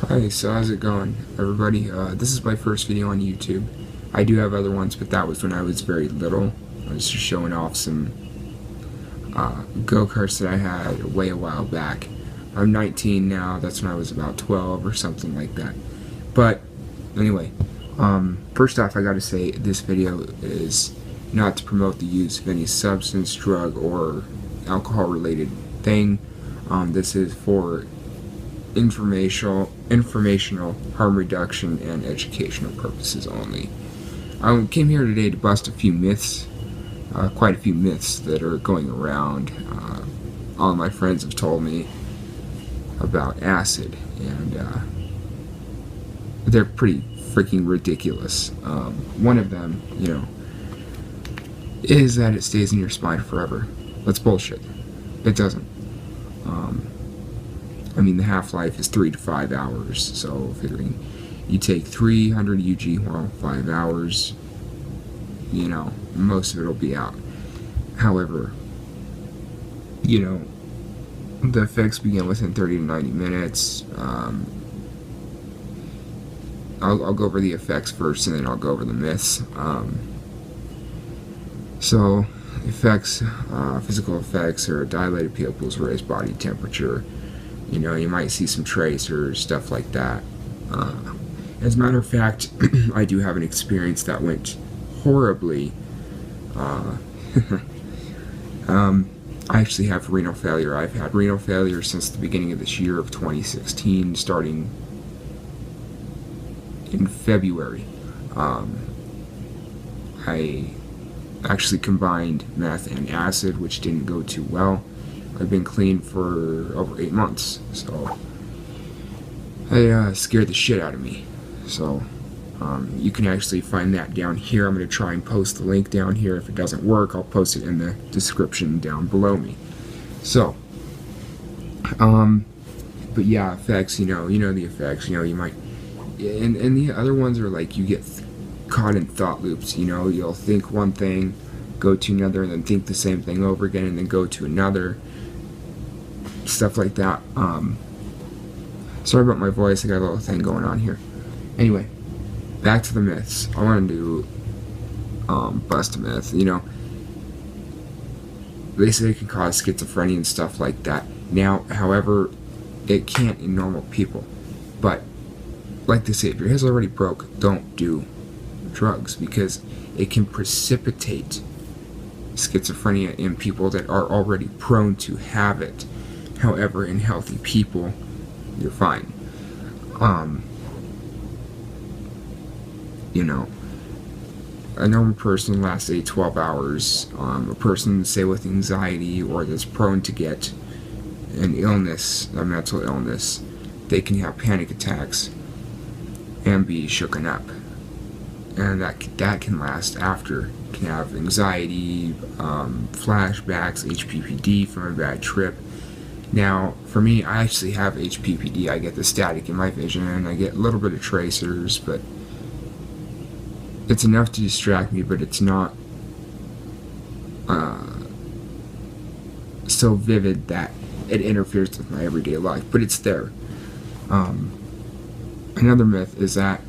Hi, so how's it going, everybody? This is my first video on YouTube. I do have other ones, but that was when I was very little. I was just showing off some go-karts that I had way a while back. I'm 19 now, that's when I was about 12 or something like that. But, anyway, first off I gotta say this video is not to promote the use of any substance, drug, or alcohol-related thing. This is for informational, harm reduction, and educational purposes only. I came here today to bust a few myths, quite a few myths that are going around. All my friends have told me about acid, and they're pretty freaking ridiculous. One of them, is that it stays in your spine forever. That's bullshit. It doesn't. I mean, the half-life is 3 to 5 hours, so figuring you take 300 UG, well, 5 hours, most of it will be out. However, the effects begin within 30 to 90 minutes. I'll go over the effects first, and then I'll go over the myths. So, effects, physical effects are dilated pupils, raised body temperature. You might see some tracers, stuff like that. As a matter of fact, I do have an experience that went horribly. I actually have renal failure. I've had renal failure since the beginning of this year of 2016, starting in February. I actually combined meth and acid, which didn't go too well. I've been clean for over 8 months, so it scared the shit out of me. So you can actually find that down here. I'm going to try and post the link down here. If it doesn't work, I'll post it in the description down below me. So, but yeah, effects, the effects, you might, and the other ones are like you get caught in thought loops, you'll think one thing, go to another, and then think the same thing over again, and then go to another. Stuff like that. Sorry about my voice, I got a little thing going on here. Anyway, back to the myths. I wanted to bust a myth. They say it can cause schizophrenia and stuff like that. Now, however, it can't in normal people. But, like they say, if your head's already broke, don't do drugs, because it can precipitate schizophrenia in people that are already prone to have it. However, in healthy people, you're fine. A normal person lasts 12 hours. A person, say, with anxiety or that's prone to get an illness, a mental illness, they can have panic attacks and be shooken up. And that can last after. Can have anxiety, flashbacks, HPPD from a bad trip. Now, for me, I actually have HPPD. I get the static in my vision, I get a little bit of tracers, but it's enough to distract me, but it's not so vivid that it interferes with my everyday life, but it's there. Another myth is that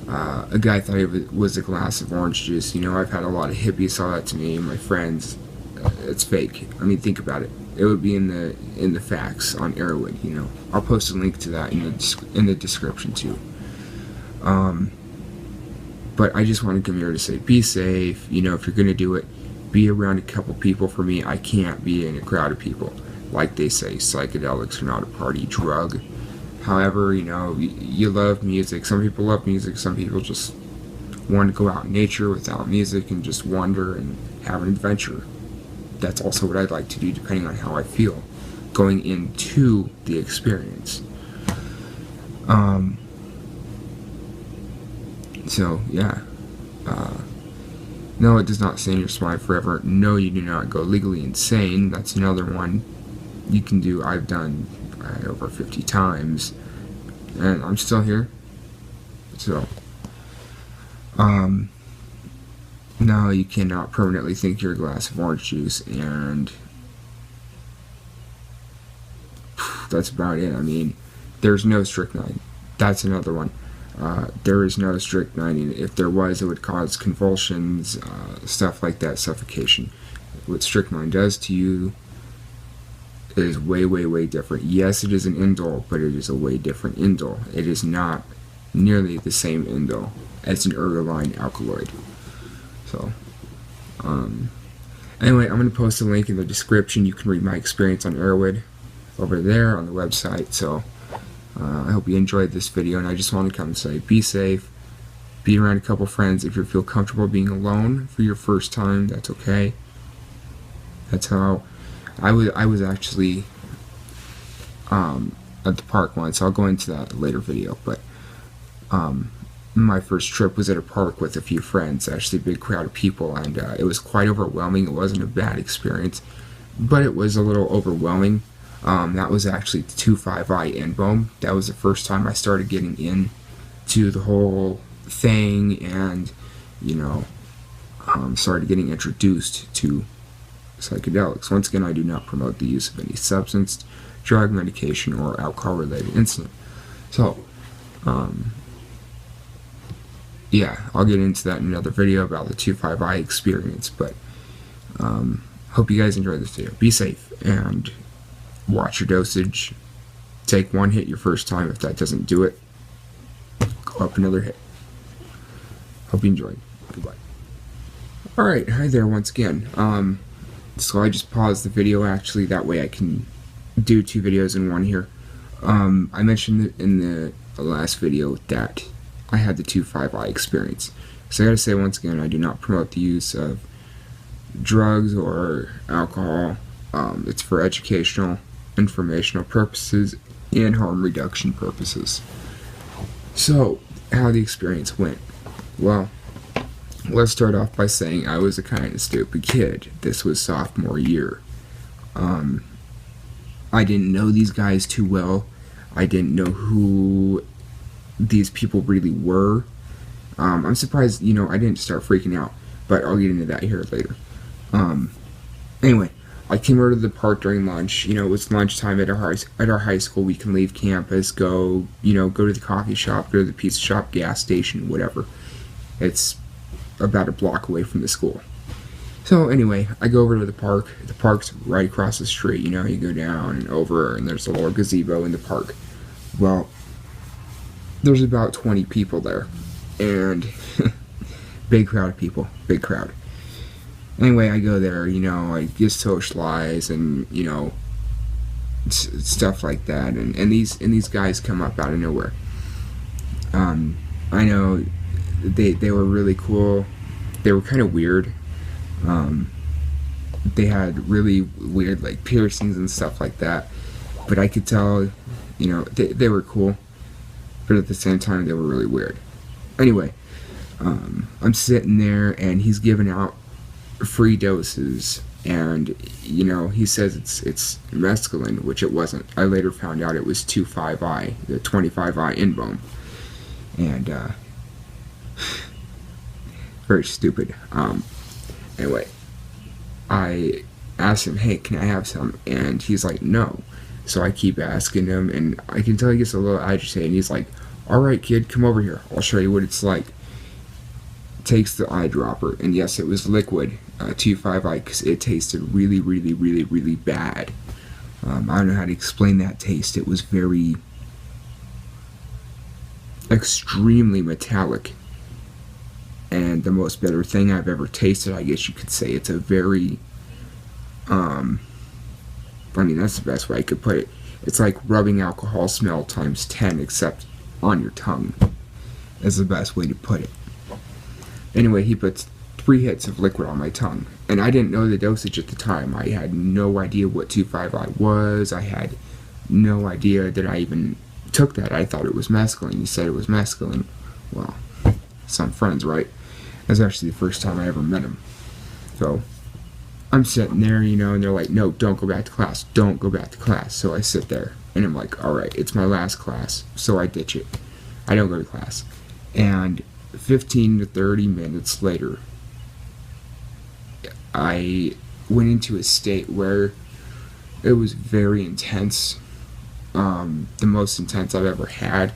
a guy thought it was a glass of orange juice. I've had a lot of hippies tell that to me, my friends. It's fake. I mean, think about it. It would be in the facts on Arrowwood. I'll post a link to that in the description too. But I just want to come here to say, be safe. If you're gonna do it, be around a couple people. For me, I can't be in a crowd of people. Like they say, psychedelics are not a party drug. However, you love music. Some people love music. Some people just want to go out in nature without music and just wander and have an adventure. That's also what I'd like to do, depending on how I feel going into the experience. So yeah, no, it does not stay in your spine forever. No, you do not go legally insane. That's another one you can do. I've done over 50 times, and I'm still here. So no, you cannot permanently think you're a glass of orange juice, and that's about it. I mean, There's no strychnine. That's another one. There is no strychnine. If there was, it would cause convulsions, stuff like that, suffocation. What strychnine does to you is way, way, way different. Yes, it is an indole, but it is a way different indole. It is not nearly the same indole as an ergoline alkaloid. So, anyway, I'm going to post a link in the description. You can read my experience on Erowid over there on the website. So, I hope you enjoyed this video, and I just want to come and say, be safe, be around a couple friends. If you feel comfortable being alone for your first time, that's okay. That's how I was actually at the park once. I'll go into that in a later video, but my first trip was at a park with a few friends, actually a big crowd of people, and it was quite overwhelming. It wasn't a bad experience, but it was a little overwhelming. That was actually the 2,5-I NBOME. That was the first time I started getting into the whole thing, and started getting introduced to psychedelics. Once again, I do not promote the use of any substance, drug, medication, or alcohol-related incident. So, yeah, I'll get into that in another video about the 2,5-I experience, but hope you guys enjoyed this video. Be safe, and watch your dosage. Take one hit your first time. If that doesn't do it, go up another hit. Hope you enjoyed. Goodbye. Alright, hi there once again. So I just paused the video, actually, that way I can do 2 videos in one here. I mentioned in the last video that I had the 2,5-I experience. So I gotta say once again, I do not promote the use of drugs or alcohol. It's for educational, informational purposes, and harm reduction purposes. So, how the experience went. Well, let's start off by saying I was a kind of stupid kid. This was sophomore year. I didn't know these guys too well. I didn't know who these people really were. I'm surprised, I didn't start freaking out, but I'll get into that here later. Anyway, I came over to the park during lunch. It was lunchtime at our high school. We can leave campus, go to the coffee shop, go to the pizza shop, gas station, whatever. It's about a block away from the school. So anyway, I go over to the park. The park's right across the street. You go down and over, and there's a little gazebo in the park. Well, there's about 20 people there, and big crowd of people, big crowd. Anyway, I go there, I get socialize and, stuff like that, and these guys come up out of nowhere. I know they were really cool. They were kind of weird. They had really weird, like, piercings and stuff like that, but I could tell, they were cool, but at the same time, they were really weird. Anyway, I'm sitting there, and he's giving out free doses, and he says it's mescaline, which it wasn't. I later found out it was 2,5-I, the 25-I NBOME, and very stupid. Anyway, I asked him, hey, can I have some? And he's like, no. So I keep asking him, and I can tell he gets a little agitated, and he's like, alright kid, come over here, I'll show you what it's like. Takes the eyedropper, and yes, it was liquid, 2,5-I, because it tasted really, really, really, really bad. I don't know how to explain that taste. It was very extremely metallic, and the most bitter thing I've ever tasted, I guess you could say. It's a very that's the best way I could put it. It's like rubbing alcohol smell times 10, except on your tongue, is the best way to put it. Anyway, he puts 3 hits of liquid on my tongue, and I didn't know the dosage at the time. I had no idea what 2,5-I was. I had no idea that I even took that. I thought it was mescaline. He said it was mescaline. Well, some friends, right? That's actually the first time I ever met him. So I'm sitting there, and they're like, no, don't go back to class. Don't go back to class. So I sit there, and I'm like, alright, it's my last class. So I ditch it. I don't go to class. And 15 to 30 minutes later, I went into a state where it was very intense. the most intense I've ever had.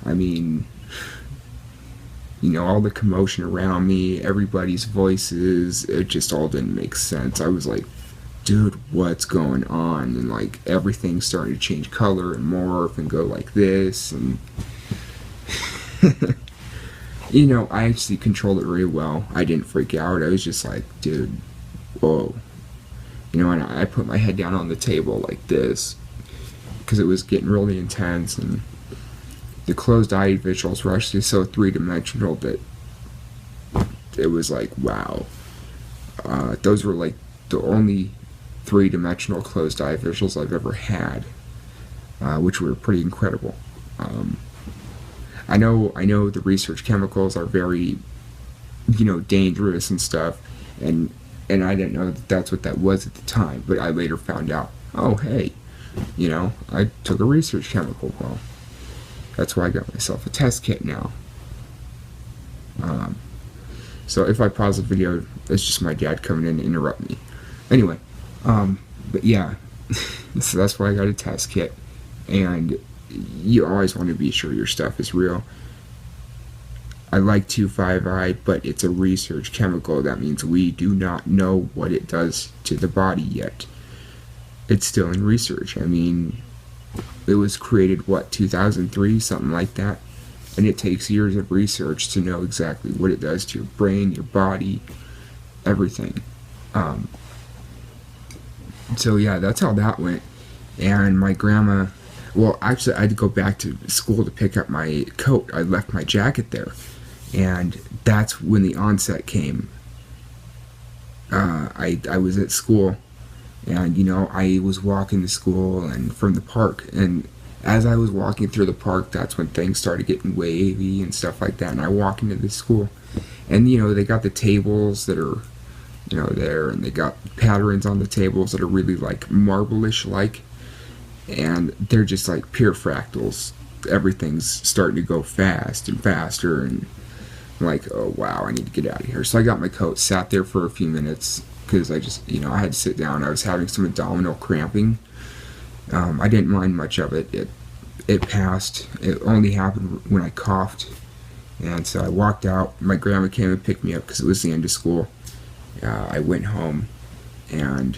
I mean, you know, all the commotion around me, everybody's voices, it just all didn't make sense. I was like, dude, what's going on? And like everything's starting to change color and morph and go like this, and you know, I actually controlled it really well. I didn't freak out. I was just like, dude, whoa. You know, and I put my head down on the table like this because it was getting really intense, and the closed-eye visuals were actually so three-dimensional that it was like, wow. Those were like the only three-dimensional closed-eye visuals I've ever had, which were pretty incredible. I know the research chemicals are very, you know, dangerous and stuff, and I didn't know that that's what that was at the time, but I later found out, oh, hey, you know, I took a research chemical. Well, that's why I got myself a test kit now. So if I pause the video, it's just my dad coming in to interrupt me. Anyway, but yeah, so that's why I got a test kit, and you always want to be sure your stuff is real. I like 2,5-I, but it's a research chemical. That means we do not know what it does to the body yet. It's still in research. I mean, it was created, what, 2003, something like that? And it takes years of research to know exactly what it does to your brain, your body, everything. So yeah, that's how that went. And my grandma, well, actually, I had to go back to school to pick up my coat. I left my jacket there. And that's when the onset came. I was at school, and, you know, I was walking to school and from the park. And as I was walking through the park, that's when things started getting wavy and stuff like that. And I walk into the school, and, you know, they got the tables that are, you know, there, and they got patterns on the tables that are really like marble-ish like. And they're just like pure fractals. Everything's starting to go fast and faster, and I'm like, oh wow, I need to get out of here. So I got my coat, sat there for a few minutes because I just, you know, I had to sit down. I was having some abdominal cramping. I didn't mind much of it. It passed. It only happened when I coughed, and so I walked out. My grandma came and picked me up because it was the end of school. I went home, and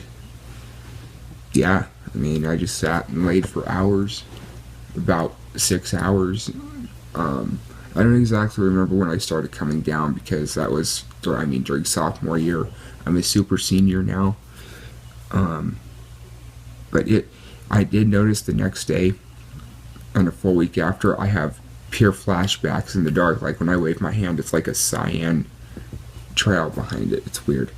yeah, I mean, I just sat and laid for hours, about 6 hours. I don't exactly remember when I started coming down, because that was, I mean, during sophomore year. I'm a super senior now. But I did notice the next day, and a full week after, I have pure flashbacks in the dark. Like when I wave my hand, it's like a cyan trail behind it. It's weird.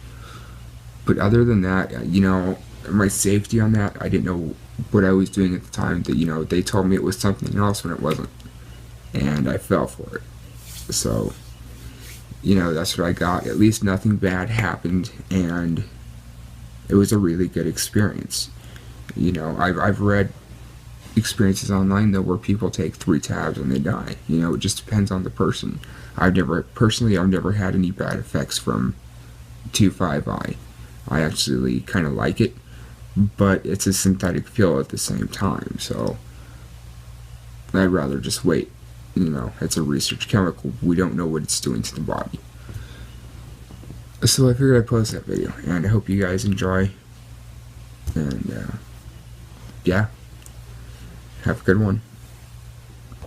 But other than that, you know, my safety on that, I didn't know what I was doing at the time. That, you know, they told me it was something else when it wasn't, and I fell for it. So, you know, that's what I got. At least nothing bad happened, and it was a really good experience. You know, I've read experiences online though where people take 3 tabs and they die. You know, it just depends on the person. I've never had any bad effects from 2,5-I. I actually kind of like it, but it's a synthetic pill at the same time, so I'd rather just wait. You know, it's a research chemical. We don't know what it's doing to the body. So I figured I'd post that video, and I hope you guys enjoy. And yeah, have a good one.